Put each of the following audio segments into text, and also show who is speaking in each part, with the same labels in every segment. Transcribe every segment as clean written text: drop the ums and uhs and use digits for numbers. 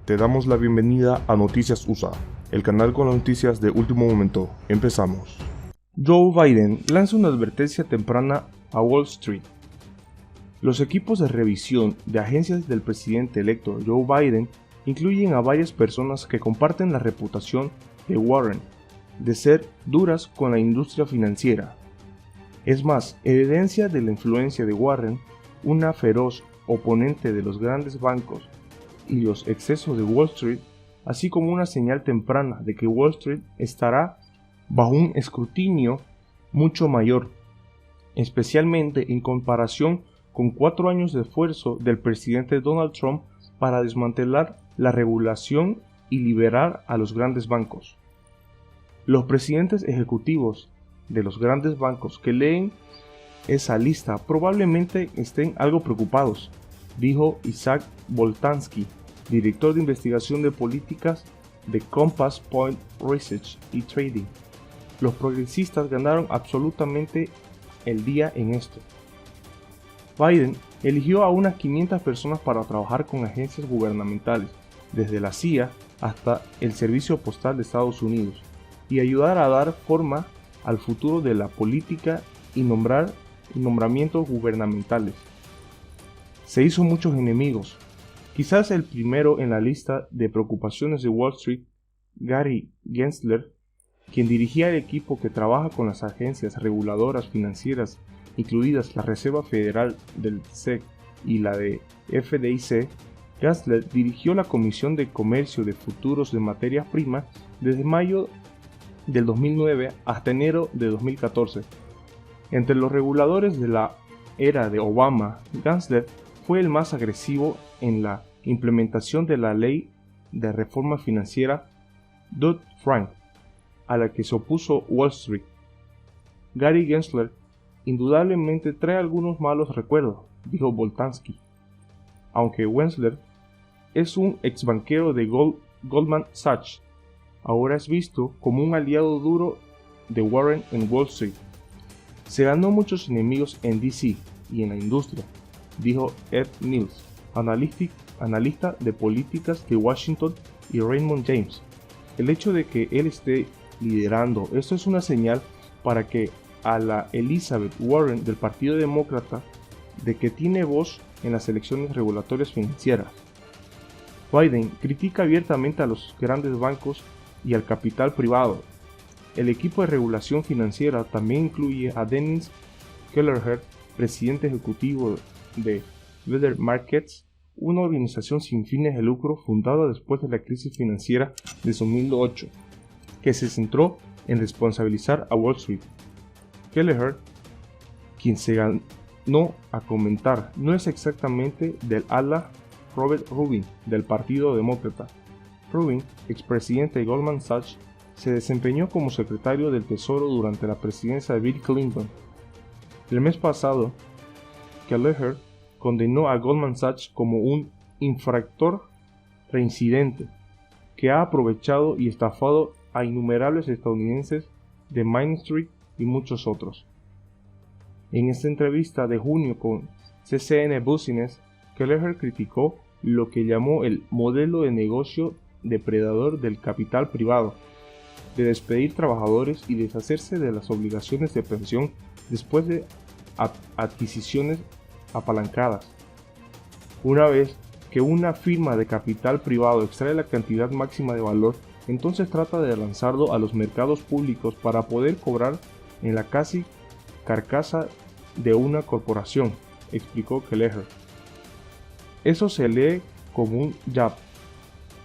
Speaker 1: Te damos la bienvenida a Noticias USA, el canal con las noticias de último momento. Empezamos. Joe Biden lanza una advertencia temprana a Wall Street. Los equipos de revisión de agencias del presidente electo Joe Biden incluyen a varias personas que comparten la reputación de Warren de ser duras con la industria financiera. Es más, evidencia de la influencia de Warren, una feroz oponente de los grandes bancos y los excesos de Wall Street, así como una señal temprana de que Wall Street estará bajo un escrutinio mucho mayor, especialmente en comparación con 4 años de esfuerzo del presidente Donald Trump para desmantelar la regulación y liberar a los grandes bancos. Los presidentes ejecutivos de los grandes bancos que leen esa lista probablemente estén algo preocupados, dijo Isaac Boltanski, director de investigación de políticas de Compass Point Research y Trading. Los progresistas ganaron absolutamente el día en esto. Biden eligió a unas 500 personas para trabajar con agencias gubernamentales, desde la CIA hasta el Servicio Postal de Estados Unidos, y ayudar a dar forma al futuro de la política y nombramientos gubernamentales. Se hizo muchos enemigos. Quizás el primero en la lista de preocupaciones de Wall Street, Gary Gensler, quien dirigía el equipo que trabaja con las agencias reguladoras financieras, incluidas la Reserva Federal del SEC y la de FDIC. Gensler dirigió la Comisión de Comercio de Futuros de Materias Primas desde mayo del 2009 hasta enero de 2014. Entre los reguladores de la era de Obama, Gensler fue el más agresivo en la implementación de la ley de reforma financiera Dodd-Frank, a la que se opuso Wall Street. Gary Gensler indudablemente trae algunos malos recuerdos, dijo Boltanski. Aunque Gensler es un exbanquero de Goldman Sachs, ahora es visto como un aliado duro de Warren en Wall Street. Se ganó muchos enemigos en DC y en la industria, dijo Ed Mills, analista de políticas de Washington, y Raymond James. El hecho de que él esté liderando esto es una señal para que a la Elizabeth Warren del Partido Demócrata de que tiene voz en las elecciones regulatorias financieras. Biden critica abiertamente a los grandes bancos y al capital privado. El equipo de regulación financiera también incluye a Dennis Kelleher, presidente ejecutivo de Better Markets, una organización sin fines de lucro fundada después de la crisis financiera de 2008, que se centró en responsabilizar a Wall Street. Kelleher, quien se ganó a comentar, no es exactamente del ala Robert Rubin del Partido Demócrata. Rubin, expresidente de Goldman Sachs, se desempeñó como secretario del Tesoro durante la presidencia de Bill Clinton. El mes pasado, Kelleher condenó a Goldman Sachs como un infractor reincidente que ha aprovechado y estafado a innumerables estadounidenses de Main Street y muchos otros. En esta entrevista de junio con CNBC Business, Kelleher criticó lo que llamó el modelo de negocio depredador del capital privado, de despedir trabajadores y deshacerse de las obligaciones de pensión después de adquisiciones apalancadas. Una vez que una firma de capital privado extrae la cantidad máxima de valor, entonces trata de lanzarlo a los mercados públicos para poder cobrar en la casi carcasa de una corporación, explicó Kelleher. Eso se lee como un jab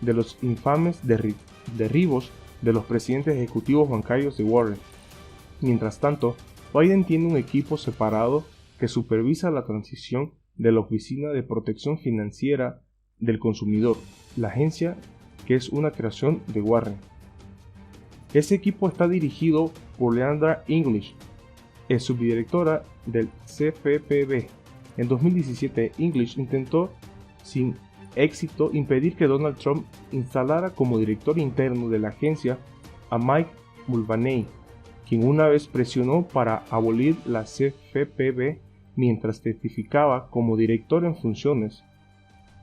Speaker 1: de los infames derribos de los presidentes ejecutivos bancarios de Warren. Mientras tanto, Biden tiene un equipo separado que supervisa la transición de la Oficina de Protección Financiera del Consumidor, la agencia que es una creación de Warren. Ese equipo está dirigido por Leandra English, es subdirectora del CFPB. En 2017, English intentó sin éxito impedir que Donald Trump instalara como director interno de la agencia a Mike Mulvaney, quien una vez presionó para abolir la CFPB mientras testificaba como director en funciones.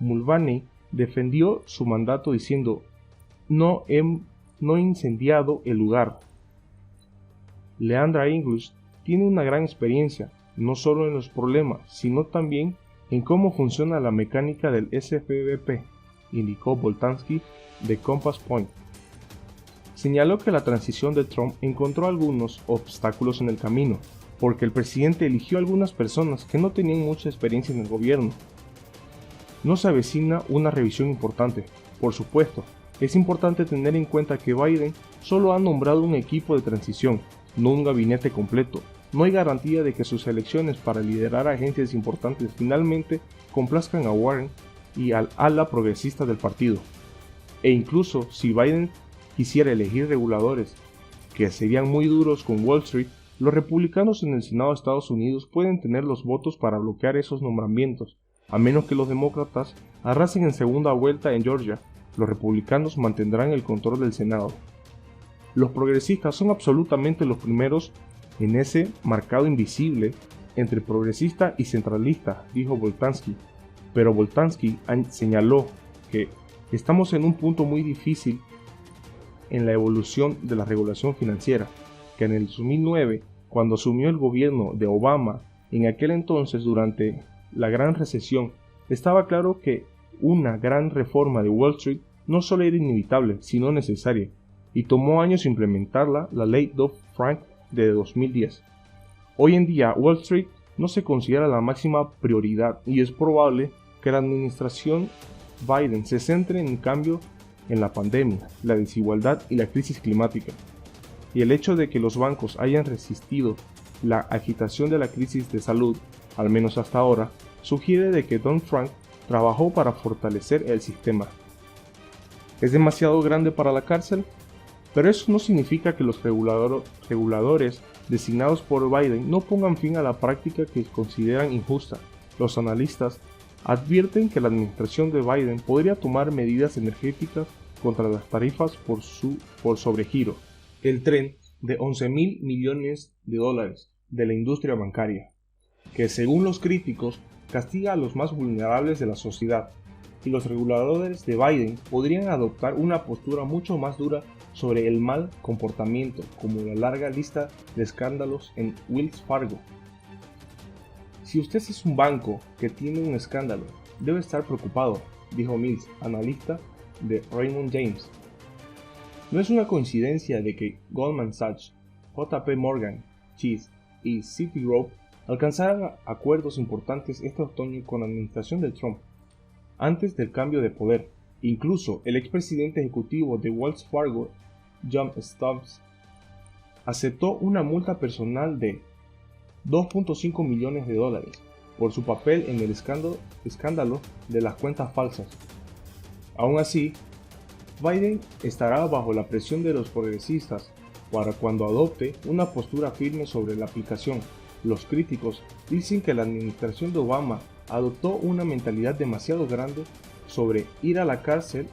Speaker 1: Mulvaney defendió su mandato diciendo: no he incendiado el lugar. Leandra English tiene una gran experiencia, no solo en los problemas, sino también en cómo funciona la mecánica del SFVP, indicó Boltanski de Compass Point. Señaló que la transición de Trump encontró algunos obstáculos en el camino, porque el presidente eligió a algunas personas que no tenían mucha experiencia en el gobierno. No se avecina una revisión importante. Por supuesto, es importante tener en cuenta que Biden solo ha nombrado un equipo de transición, no un gabinete completo. No hay garantía de que sus elecciones para liderar agencias importantes finalmente complazcan a Warren y al ala progresista del partido. E incluso si Biden quisiera elegir reguladores que serían muy duros con Wall Street, los republicanos en el Senado de Estados Unidos pueden tener los votos para bloquear esos nombramientos, a menos que los demócratas arrasen en segunda vuelta en Georgia. Los republicanos mantendrán el control del Senado. Los progresistas son absolutamente los primeros en ese marcado invisible entre progresista y centralista, dijo Boltanski. Pero Boltanski señaló que estamos en un punto muy difícil en la evolución de la regulación financiera, que en el 2009, cuando asumió el gobierno de Obama, en aquel entonces durante la gran recesión, estaba claro que una gran reforma de Wall Street no solo era inevitable, sino necesaria, y tomó años implementarla, la ley Dodd-Frank de 2010. Hoy en día, Wall Street no se considera la máxima prioridad y es probable que la administración Biden se centre en cambio en la pandemia, la desigualdad y la crisis climática. Y el hecho de que los bancos hayan resistido la agitación de la crisis de salud, al menos hasta ahora, sugiere de que Dodd-Frank trabajó para fortalecer el sistema. ¿Es demasiado grande para la cárcel? Pero eso no significa que los reguladores designados por Biden no pongan fin a la práctica que consideran injusta. Los analistas advierten que la administración de Biden podría tomar medidas energéticas contra las tarifas por sobregiro, el tren de $11.000 millones de la industria bancaria, que según los críticos castiga a los más vulnerables de la sociedad, y los reguladores de Biden podrían adoptar una postura mucho más dura sobre el mal comportamiento, como la larga lista de escándalos en Wells Fargo. Si usted es un banco que tiene un escándalo, debe estar preocupado, dijo Mills, analista de Raymond James. No es una coincidencia de que Goldman Sachs, JP Morgan Chase y Citigroup alcanzaran acuerdos importantes este otoño con la administración de Trump. Antes del cambio de poder, incluso el expresidente ejecutivo de Wells Fargo, John Stubbs, aceptó una multa personal de $2.5 millones por su papel en el escándalo de las cuentas falsas. Aún así, Biden estará bajo la presión de los progresistas para cuando adopte una postura firme sobre la aplicación. Los críticos dicen que la administración de Obama adoptó una mentalidad demasiado grande sobre ir a la cárcel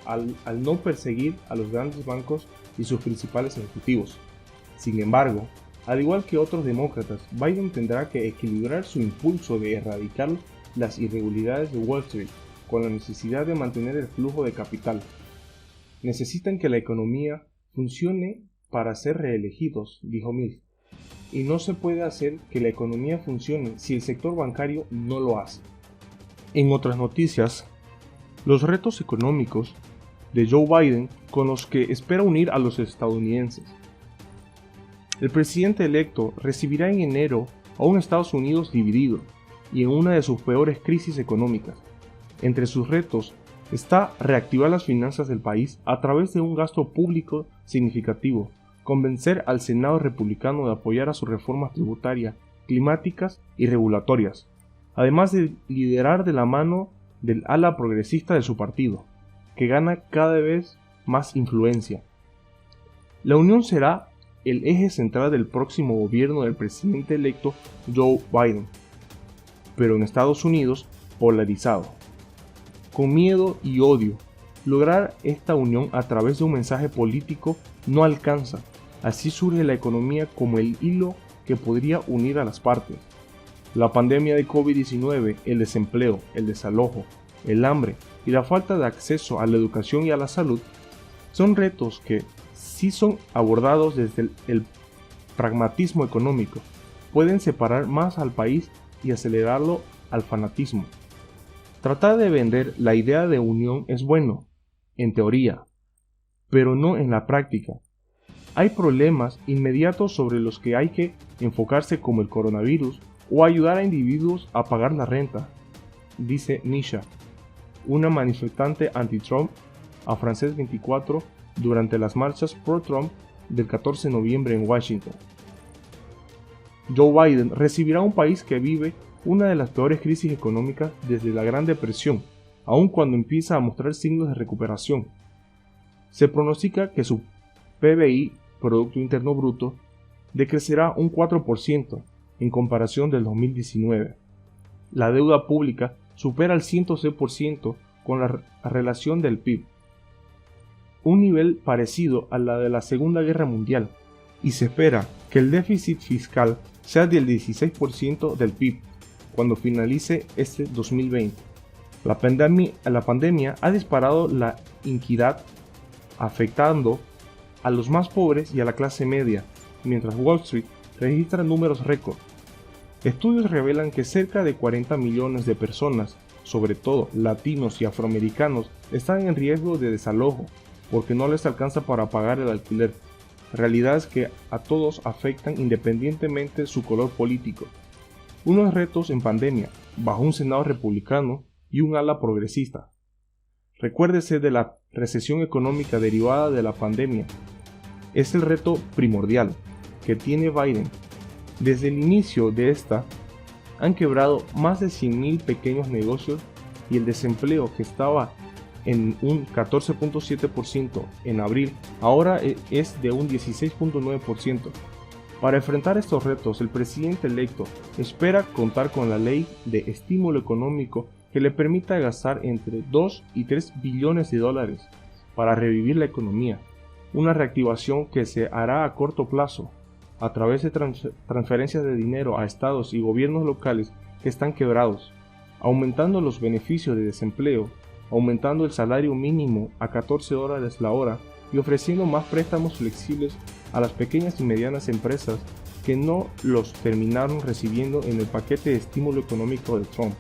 Speaker 1: al no perseguir a los grandes bancos y sus principales ejecutivos. Sin embargo, al igual que otros demócratas, Biden tendrá que equilibrar su impulso de erradicar las irregularidades de Wall Street con la necesidad de mantener el flujo de capital. Necesitan que la economía funcione para ser reelegidos, dijo Mills, y no se puede hacer que la economía funcione si el sector bancario no lo hace. En otras noticias, los retos económicos de Joe Biden con los que espera unir a los estadounidenses. El presidente electo recibirá en enero a un Estados Unidos dividido y en una de sus peores crisis económicas. Entre sus retos está reactivar las finanzas del país a través de un gasto público significativo, convencer al Senado republicano de apoyar a sus reformas tributarias, climáticas y regulatorias, además de liderar de la mano del ala progresista de su partido, que gana cada vez más influencia. La unión será el eje central del próximo gobierno del presidente electo Joe Biden, pero en Estados Unidos polarizado, con miedo y odio. Lograr esta unión a través de un mensaje político no alcanza. Así surge la economía como el hilo que podría unir a las partes. La pandemia de COVID-19, el desempleo, el desalojo, el hambre y la falta de acceso a la educación y a la salud son retos que, si son abordados desde el pragmatismo económico, pueden separar más al país y acelerarlo al fanatismo. Tratar de vender la idea de unión es bueno, en teoría, pero no en la práctica. Hay problemas inmediatos sobre los que hay que enfocarse, como el coronavirus o ayudar a individuos a pagar la renta, dice Nisha, una manifestante anti-Trump, a Francés 24 durante las marchas pro-Trump del 14 de noviembre en Washington. Joe Biden recibirá un país que vive una de las peores crisis económicas desde la Gran Depresión, aun cuando empieza a mostrar signos de recuperación. Se pronostica que su PBI, Producto Interno Bruto, decrecerá un 4% en comparación del 2019. La deuda pública supera el 106% con la relación del PIB, un nivel parecido a la de la Segunda Guerra Mundial, y se espera que el déficit fiscal sea del 16% del PIB cuando finalice este 2020. La pandemia ha disparado la iniquidad, afectando a los más pobres y a la clase media, mientras Wall Street registra números récord. Estudios revelan que cerca de 40 millones de personas, sobre todo latinos y afroamericanos, están en riesgo de desalojo porque no les alcanza para pagar el alquiler, realidades que a todos afectan independientemente de su color político. Unos retos en pandemia, bajo un Senado republicano y un ala progresista. Recuérdese de la recesión económica derivada de la pandemia. Es el reto primordial que tiene Biden. Desde el inicio de esta, han quebrado más de 100,000 pequeños negocios y el desempleo, que estaba en un 14.7% en abril, ahora es de un 16.9%. Para enfrentar estos retos, el presidente electo espera contar con la ley de estímulo económico que le permita gastar entre 2 y 3 billones de dólares para revivir la economía, una reactivación que se hará a corto plazo a través de transferencias de dinero a estados y gobiernos locales que están quebrados, aumentando los beneficios de desempleo, aumentando el salario mínimo a $14 la hora y ofreciendo más préstamos flexibles a las pequeñas y medianas empresas que no los terminaron recibiendo en el paquete de estímulo económico de Trump.